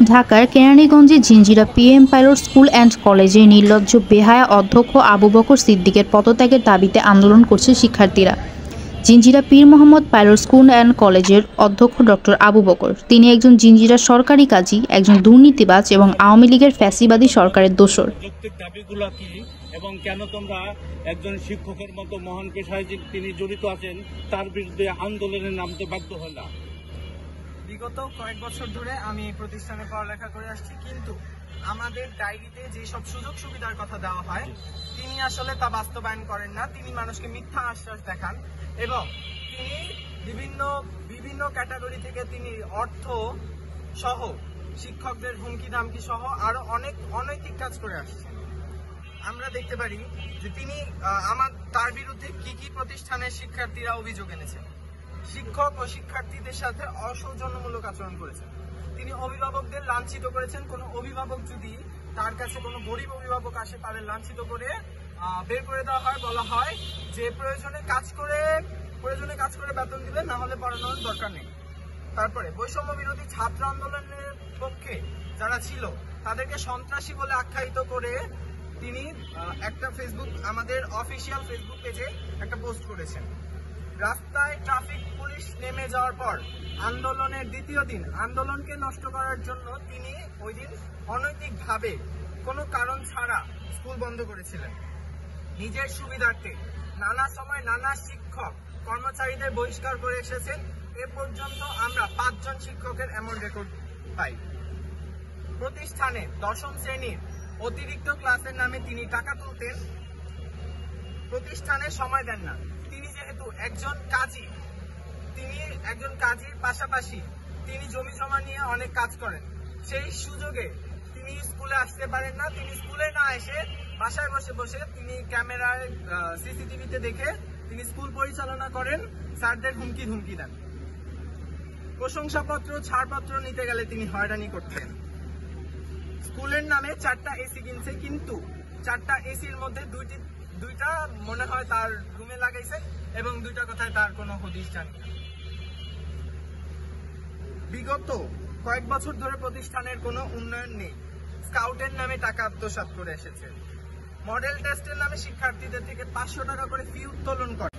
ঢাকার কেরানীগঞ্জে Jinjira PM pilot school and কলেজের নির্লজ্জ বেহায়া অধ্যক্ষ আবু বকর সিদ্দিকের পদত্যাগের দাবিতে আন্দোলন করছে শিক্ষার্থীরা। জিঞ্জিরা পীর মোহাম্মদ পাইলট স্কুল অ্যান্ড কলেজের অধ্যক্ষ ডক্টর আবু বকর, তিনি একজন জিঞ্জিরার সরকারি কাজী, একজন দুর্নীতিবাজ এবং আওয়ামী লীগের ফ্যাসিবাদী সরকারের দোসর। দাবিগুলো কি এবং কেন তোমরা একজন শিক্ষকের মতো মহান পেশায় যে তিনি জড়িত আছেন তার বিরুদ্ধে আন্দোলনে নামতে বাধ্য হন না? বিগত কয়েক বছর ধরে আমি এই প্রতিষ্ঠানে পড়ালেখা করে আসছি, কিন্তু আমাদের ডায়েরিতে যে সব সুযোগ সুবিধার কথা দেওয়া হয় তিনি আসলে তা বাস্তবায়ন করেন না। তিনি মানুষকে মিথ্যা আশ্বাস দেখান এবং তিনি বিভিন্ন ক্যাটাগরি থেকে তিনি অর্থ সহ শিক্ষকদের হুমকি ধামকি সহ আরো অনেক অনৈতিক কাজ করে আসছেন। আমরা দেখতে পারি যে তিনি তার বিরুদ্ধে কি কি প্রতিষ্ঠানের শিক্ষার্থীরা অভিযোগ এনেছেন। শিক্ষক ও শিক্ষার্থীদের সাথে অসৌজন্যমূলক আচরণ করেছেন। তিনি অভিভাবকদের লাঞ্ছিত করেছেন। কোনো অভিভাবক যদি তার কাছে কোনো গরিব অভিভাবক আসে, তাদের লাঞ্ছিত করে বের করে দেওয়া হয়, বলা হয় যে প্রয়োজনে কাজ করে বেতন দিবেন, না হলে পড়ানোর দরকার নেই। তারপরে বৈষম্য বিরোধী ছাত্র আন্দোলনের পক্ষে যারা ছিল তাদেরকে সন্ত্রাসী বলে আখ্যায়িত করে তিনি একটা আমাদের অফিসিয়াল ফেসবুক পেজে একটা পোস্ট করেছেন। রাস্তায় ট্রাফিক পুলিশ নেমে যাওয়ার পর আন্দোলনের দ্বিতীয় দিন আন্দোলনকে নষ্ট করার জন্য তিনি ওই দিন অনৈতিকভাবে কোনো কারণ ছাড়া স্কুল বন্ধ করেছিলেন। নিজের সুবিধার্থে নানা সময় নানা শিক্ষক কর্মচারীদের বহিষ্কার করে এসেছেন। এ পর্যন্ত আমরা 5 জন শিক্ষকের এমন রেকর্ড পাই। প্রতিষ্ঠানে 10ম শ্রেণীর অতিরিক্ত ক্লাসের নামে তিনি টাকা তুলতেন, প্রতিষ্ঠানে সময় দেন না। তিনি যেহেতু একজন কাজীর পাশাপাশি তিনি জমি জমা নিয়ে অনেক কাজ করেন, সেই সুযোগে তিনি স্কুলে আসতে পারেন না। তিনি স্কুলে না এসে বাসায় বসে বসে তিনি ক্যামেরায় সিসিটিভিতে দেখে তিনি স্কুল পরিচালনা করেন, স্যারদের হুমকি ধুমকি দেন। প্রশংসাপত্র ছাড়পত্র নিতে গেলে তিনি হয়রানি করতেন। স্কুলের নামে 4টা এসি কিনছে, কিন্তু 4টা এসির মধ্যে দুইটা মনে হয় তার রুমে লাগাইছে এবং 2টা কথায় তার কোনো হদিস জানি না। বিগত কয়েক বছর ধরে প্রতিষ্ঠানের কোনো উন্নয়ন নেই। স্কাউটের নামে টাকা আত্মসাৎ করে এসেছে। মডেল টেস্টের নামে শিক্ষার্থীদের থেকে 500 টাকা করে ফি উত্তোলন করে।